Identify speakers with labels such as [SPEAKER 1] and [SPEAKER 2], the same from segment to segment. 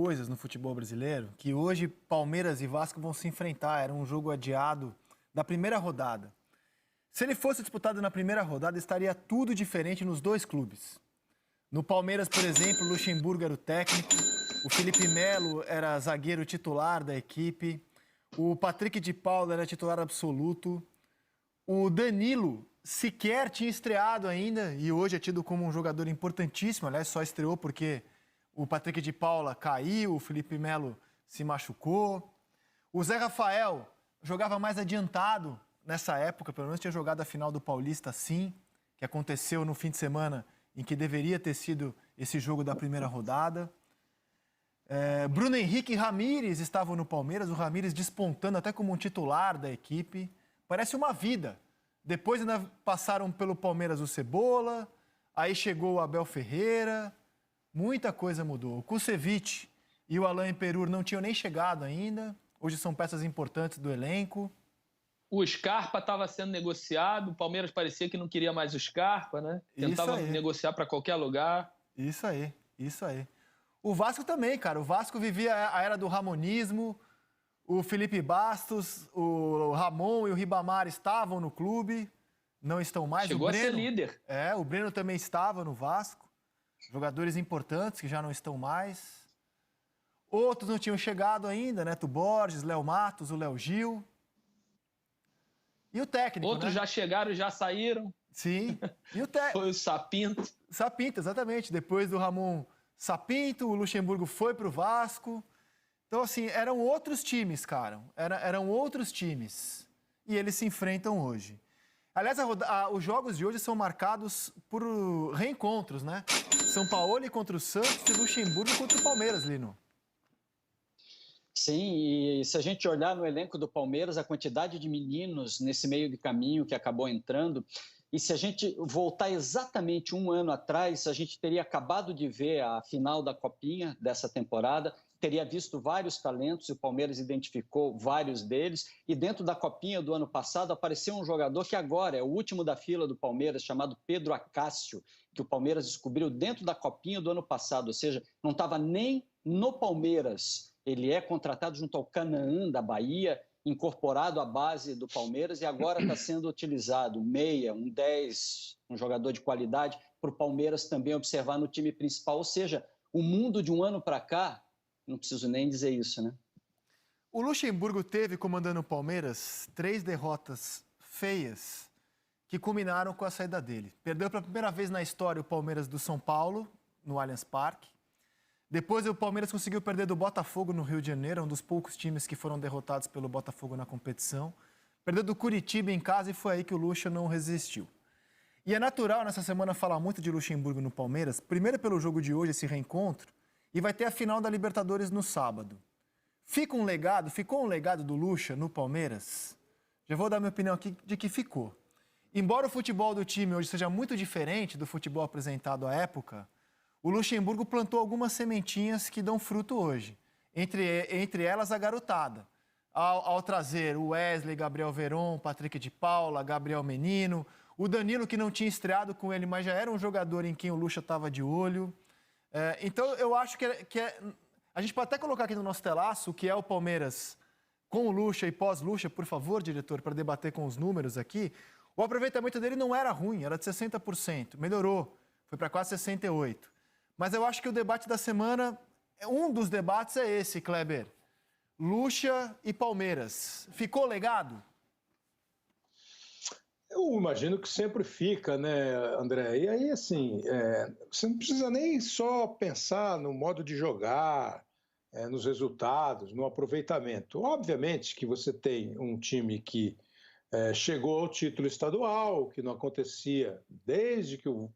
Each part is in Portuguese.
[SPEAKER 1] coisas no futebol brasileiro que hoje Palmeiras e Vasco vão se enfrentar. Era um jogo adiado da primeira rodada. Se ele fosse disputado na primeira rodada, estaria tudo diferente nos dois clubes. No Palmeiras, por exemplo, o Luxemburgo era o técnico, o Felipe Melo era zagueiro titular da equipe, o Patrick de Paula era titular absoluto, o Danilo sequer tinha estreado ainda e hoje é tido como um jogador importantíssimo. Aliás, só estreou porque o Patrick de Paula caiu, o Felipe Melo se machucou. O Zé Rafael jogava mais adiantado nessa época, pelo menos tinha jogado a final do Paulista, sim, que aconteceu no fim de semana em que deveria ter sido esse jogo da primeira rodada. Bruno Henrique e Ramírez estavam no Palmeiras, o Ramírez despontando até como um titular da equipe. Parece uma vida. Depois ainda passaram pelo Palmeiras o Cebola, aí chegou o Abel Ferreira, muita coisa mudou. O Kusevich e o Alain Perur não tinham nem chegado ainda, hoje são peças importantes do elenco.
[SPEAKER 2] O Scarpa estava sendo negociado, o Palmeiras parecia que não queria mais o Scarpa, né? Tentava negociar para qualquer lugar.
[SPEAKER 1] Isso aí, isso aí. O Vasco também, cara, o Vasco vivia a era do ramonismo. O Felipe Bastos, o Ramon e o Ribamar estavam no clube, não estão mais.
[SPEAKER 2] Chegou a ser líder.
[SPEAKER 1] O Breno também estava no Vasco. Jogadores importantes que já não estão mais. Outros não tinham chegado ainda, Neto Borges, Léo Matos, o Léo Gil. E o técnico,
[SPEAKER 2] Outros já chegaram e já saíram.
[SPEAKER 1] Sim. E o técnico.
[SPEAKER 2] Foi o Sapinto.
[SPEAKER 1] Sapinto, exatamente. Depois do Ramon Sapinto, o Luxemburgo foi para o Vasco. Então, assim, eram outros times, cara. Eram outros times. E eles se enfrentam hoje. Aliás, os jogos de hoje são marcados por reencontros, né? São Paulo contra o Santos e Luxemburgo contra o Palmeiras, Lino.
[SPEAKER 3] Sim, e se a gente olhar no elenco do Palmeiras, a quantidade de meninos nesse meio de caminho que acabou entrando, e se a gente voltar exatamente um ano atrás, a gente teria acabado de ver a final da Copinha dessa temporada, teria visto vários talentos, e o Palmeiras identificou vários deles, e dentro da Copinha do ano passado apareceu um jogador que agora é o último da fila do Palmeiras, chamado Pedro Acácio, que o Palmeiras descobriu dentro da Copinha do ano passado, ou seja, não estava nem no Palmeiras. Ele é contratado junto ao Canaã da Bahia, incorporado à base do Palmeiras e agora está sendo utilizado, meia, um 10, um jogador de qualidade, para o Palmeiras também observar no time principal. Ou seja, o mundo de um ano para cá, não preciso nem dizer isso, né?
[SPEAKER 1] O Luxemburgo teve, comandando o Palmeiras, 3 derrotas feias que culminaram com a saída dele. Perdeu pela primeira vez na história o Palmeiras do São Paulo, no Allianz Parque. Depois o Palmeiras conseguiu perder do Botafogo no Rio de Janeiro, um dos poucos times que foram derrotados pelo Botafogo na competição. Perdeu do Curitiba em casa e foi aí que o Luxa não resistiu. E é natural nessa semana falar muito de Luxemburgo no Palmeiras, primeiro pelo jogo de hoje, esse reencontro, e vai ter a final da Libertadores no sábado. Ficou um legado do Luxa no Palmeiras? Já vou dar minha opinião aqui de que ficou. Embora o futebol do time hoje seja muito diferente do futebol apresentado à época, o Luxemburgo plantou algumas sementinhas que dão fruto hoje. Entre elas, a garotada. Ao trazer o Wesley, Gabriel Veron, Patrick de Paula, Gabriel Menino, o Danilo, que não tinha estreado com ele, mas já era um jogador em quem o Luxa estava de olho. Então, eu acho que a gente pode até colocar aqui no nosso telaço o que é o Palmeiras com o Luxa e pós-Luxa, por favor, diretor, para debater com os números aqui. O aproveitamento dele não era ruim, era de 60%. Melhorou, foi para quase 68%. Mas eu acho que o debate da semana, um dos debates é esse, Kleber. Luxa e Palmeiras. Ficou legado?
[SPEAKER 4] Eu imagino que sempre fica, né, André? E aí, assim, você não precisa nem só pensar no modo de jogar, nos resultados, no aproveitamento. Obviamente que você tem um time que chegou ao título estadual, que não acontecia desde que o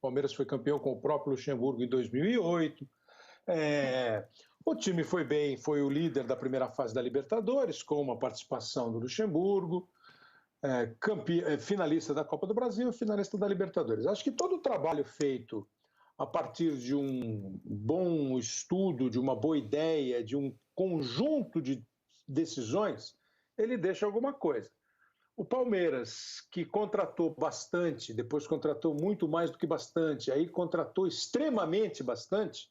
[SPEAKER 4] Palmeiras foi campeão com o próprio Luxemburgo em 2008. O time foi bem, foi o líder da primeira fase da Libertadores, com uma participação do Luxemburgo, finalista da Copa do Brasil, finalista da Libertadores. Acho que todo o trabalho feito a partir de um bom estudo, de uma boa ideia, de um conjunto de decisões, ele deixa alguma coisa. O Palmeiras, que contratou bastante, depois contratou muito mais do que bastante, aí contratou extremamente bastante,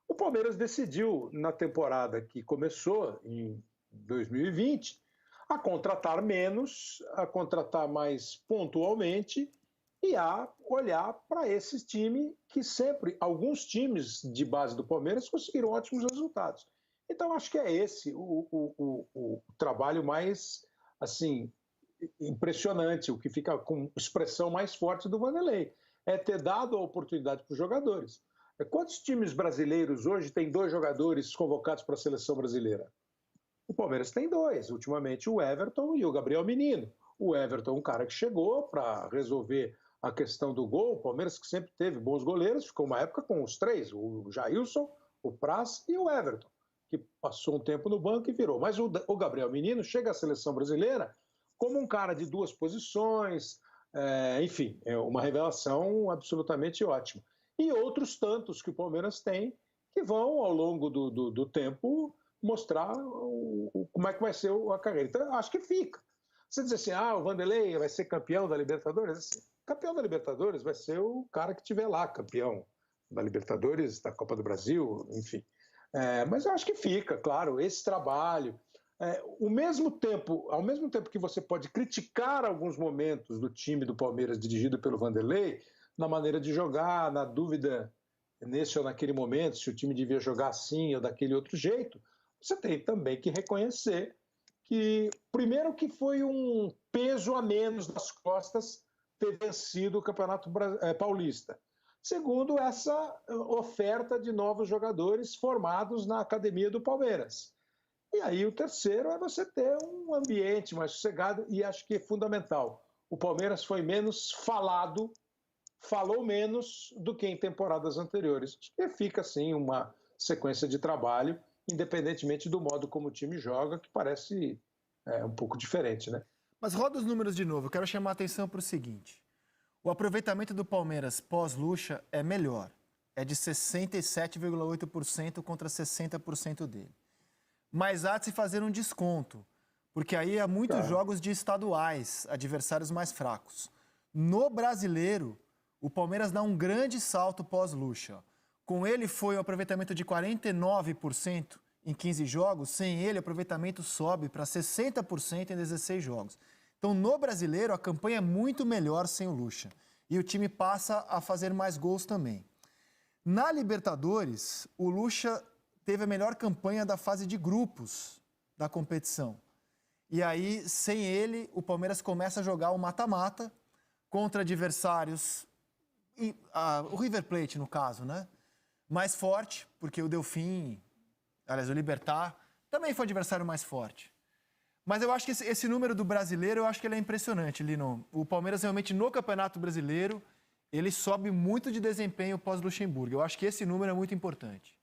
[SPEAKER 4] o Palmeiras decidiu, na temporada que começou, em 2020, a contratar menos, a contratar mais pontualmente e a olhar para esse time que sempre, alguns times de base do Palmeiras conseguiram ótimos resultados. Então, acho que é esse o trabalho mais, assim, impressionante, o que fica com expressão mais forte do Vanderlei, é ter dado a oportunidade para os jogadores. Quantos times brasileiros hoje têm 2 jogadores convocados para a seleção brasileira? O Palmeiras tem 2, ultimamente o Everton e o Gabriel Menino. O Everton, um cara que chegou para resolver a questão do gol, o Palmeiras que sempre teve bons goleiros, ficou uma época com os 3, o Jailson, o Praz e o Everton, que passou um tempo no banco e virou. Mas o Gabriel Menino chega à seleção brasileira como um cara de 2 posições, enfim, é uma revelação absolutamente ótima. E outros tantos que o Palmeiras tem, que vão, ao longo do tempo, mostrar como é que vai ser a carreira. Então, acho que fica. Você diz assim, o Vanderlei vai ser campeão da Libertadores? Assim, campeão da Libertadores vai ser o cara que estiver lá, campeão da Libertadores, da Copa do Brasil, enfim. Mas eu acho que fica, claro, esse trabalho. Ao mesmo tempo que você pode criticar alguns momentos do time do Palmeiras dirigido pelo Vanderlei, na maneira de jogar, na dúvida nesse ou naquele momento, se o time devia jogar assim ou daquele outro jeito, você tem também que reconhecer que, primeiro, que foi um peso a menos nas costas ter vencido o Campeonato Paulista. Segundo, essa oferta de novos jogadores formados na academia do Palmeiras. E aí o terceiro é você ter um ambiente mais sossegado, e acho que é fundamental. O Palmeiras foi menos falou menos do que em temporadas anteriores. Acho que fica, assim, uma sequência de trabalho, independentemente do modo como o time joga, que parece um pouco diferente, né?
[SPEAKER 1] Mas roda os números de novo. Eu quero chamar a atenção para o seguinte. O aproveitamento do Palmeiras pós-Lucha é melhor. É de 67,8% contra 60% dele. Mas há de se fazer um desconto, porque aí há muitos jogos de estaduais, adversários mais fracos. No Brasileiro, o Palmeiras dá um grande salto pós-Lucha. Com ele foi um aproveitamento de 49% em 15 jogos, sem ele o aproveitamento sobe para 60% em 16 jogos. Então, no Brasileiro, a campanha é muito melhor sem o Lucha. E o time passa a fazer mais gols também. Na Libertadores, o Lucha teve a melhor campanha da fase de grupos da competição. E aí, sem ele, o Palmeiras começa a jogar o mata-mata contra adversários, o River Plate, no caso, né? Mais forte, porque o Delfim, aliás, o Libertad, também foi adversário mais forte. Mas eu acho que esse número do brasileiro, eu acho que ele é impressionante, Lino. O Palmeiras realmente, no Campeonato Brasileiro, ele sobe muito de desempenho pós-Luxemburgo. Eu acho que esse número é muito importante.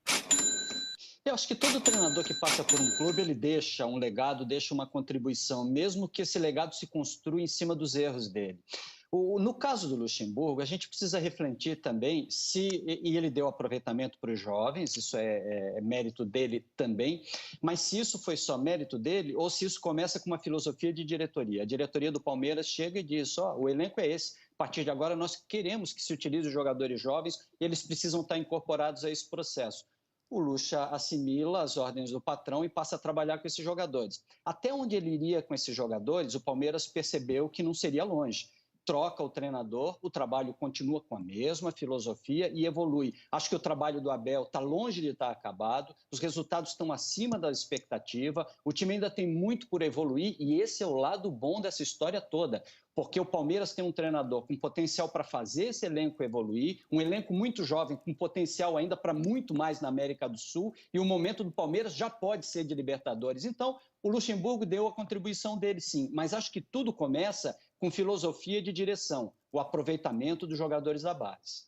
[SPEAKER 3] Eu acho que todo treinador que passa por um clube, ele deixa um legado, deixa uma contribuição, mesmo que esse legado se construa em cima dos erros dele. No caso do Luxemburgo, a gente precisa refletir também e ele deu aproveitamento para os jovens, isso é mérito dele também, mas se isso foi só mérito dele ou se isso começa com uma filosofia de diretoria. A diretoria do Palmeiras chega e diz, o elenco é esse, a partir de agora nós queremos que se utilize os jogadores jovens e eles precisam estar incorporados a esse processo. O Lucha assimila as ordens do patrão e passa a trabalhar com esses jogadores. Até onde ele iria com esses jogadores, o Palmeiras percebeu que não seria longe. Troca o treinador, o trabalho continua com a mesma filosofia e evolui. Acho que o trabalho do Abel está longe de estar acabado, os resultados estão acima da expectativa, o time ainda tem muito por evoluir e esse é o lado bom dessa história toda, porque o Palmeiras tem um treinador com potencial para fazer esse elenco evoluir, um elenco muito jovem, com potencial ainda para muito mais na América do Sul, e o momento do Palmeiras já pode ser de Libertadores. Então, o Luxemburgo deu a contribuição dele, sim, mas acho que tudo começa com filosofia de direção, o aproveitamento dos jogadores da base.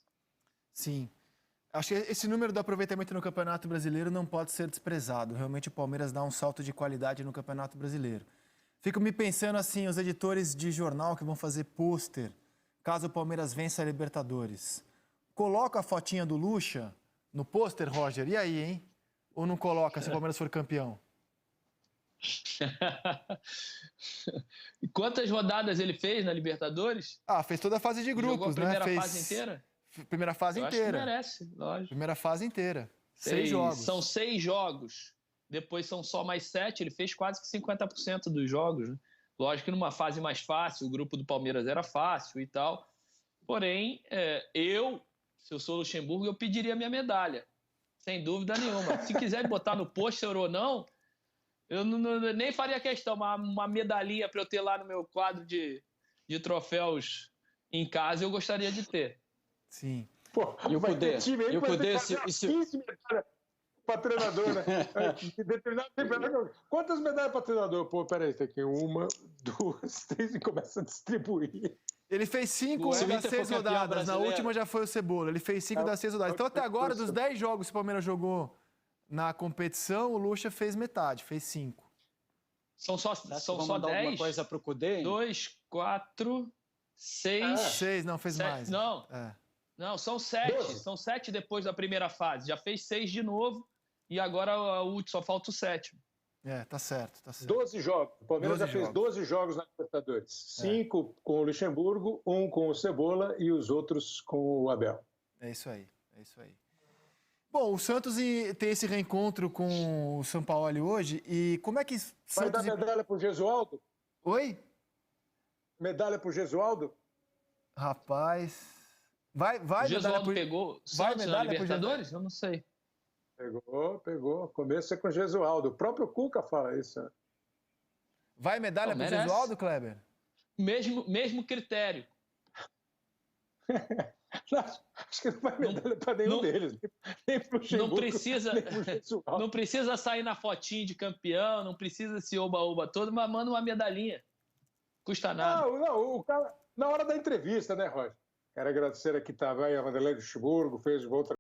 [SPEAKER 1] Sim. Acho que esse número do aproveitamento no Campeonato Brasileiro não pode ser desprezado. Realmente o Palmeiras dá um salto de qualidade no Campeonato Brasileiro. Fico me pensando assim, os editores de jornal que vão fazer pôster, caso o Palmeiras vença a Libertadores. Coloca a fotinha do Lucha no pôster, Roger, e aí, hein? Ou não coloca se o Palmeiras for campeão?
[SPEAKER 2] E quantas rodadas ele fez na Libertadores?
[SPEAKER 1] Fez toda a fase de grupos,
[SPEAKER 2] jogou a primeira
[SPEAKER 1] né?
[SPEAKER 2] fase inteira?
[SPEAKER 1] Primeira fase inteira.
[SPEAKER 2] Acho que merece, lógico.
[SPEAKER 1] Primeira fase inteira. 6 jogos.
[SPEAKER 2] São 6 jogos. Depois são só mais 7. Ele fez quase que 50% dos jogos, né? Lógico que numa fase mais fácil, o grupo do Palmeiras era fácil e tal. Porém, se eu sou o Luxemburgo, eu pediria minha medalha. Sem dúvida nenhuma. Se quiser me botar no pôster ou não, eu nem faria questão. Uma medalhinha para eu ter lá no meu quadro de troféus em casa, eu gostaria de ter.
[SPEAKER 1] Sim.
[SPEAKER 3] Pô, e o Cudê? E o Cudê,
[SPEAKER 4] para treinador, né? Quantas medalhas para treinador? Pô, peraí, tem aqui 1, 2, 3 e começa a distribuir.
[SPEAKER 1] Ele fez 5 das 6 rodadas. Na última já foi o Cebola. Ele fez 5 das 6 rodadas. Então, até agora, dos 10 jogos que o Palmeiras jogou na competição, o Lucha fez metade, fez 5.
[SPEAKER 2] São só 10?
[SPEAKER 3] Alguma coisa para o Cudê?
[SPEAKER 2] 2, 4, 6...
[SPEAKER 1] 6, não, fez
[SPEAKER 2] 7,
[SPEAKER 1] mais.
[SPEAKER 2] Não. Não, são 7. São 7 depois da primeira fase. Já fez 6 de novo e agora só falta o 7º.
[SPEAKER 1] Tá certo, tá certo.
[SPEAKER 4] 12 jogos. O Palmeiras já fez 12 jogos na Libertadores. 5 com o Luxemburgo, 1 com o Cebola e os outros com o Abel.
[SPEAKER 1] É isso aí, é isso aí. Bom, o Santos tem esse reencontro com o São Paulo hoje. E como é que...
[SPEAKER 4] Vai dar medalha pro Gesualdo?
[SPEAKER 1] Oi?
[SPEAKER 4] Medalha pro Gesualdo?
[SPEAKER 1] Rapaz... Vai
[SPEAKER 2] o Gesualdo pegou Santos na Libertadores? Eu não sei.
[SPEAKER 4] Pegou. Começo é com o Gesualdo. O próprio Cuca fala isso. Né?
[SPEAKER 1] Vai medalha pro Gesualdo, Kleber?
[SPEAKER 2] Mesmo critério.
[SPEAKER 4] Acho que não vai medalha para nenhum deles. Nem pro Luxemburgo,
[SPEAKER 2] não precisa sair na fotinho de campeão, não precisa esse oba-oba todo, mas manda uma medalhinha. Custa nada.
[SPEAKER 4] Não, o cara, na hora da entrevista, né, Roger? Quero agradecer aqui também a Vanderlei Luxemburgo, fez um bom trabalho.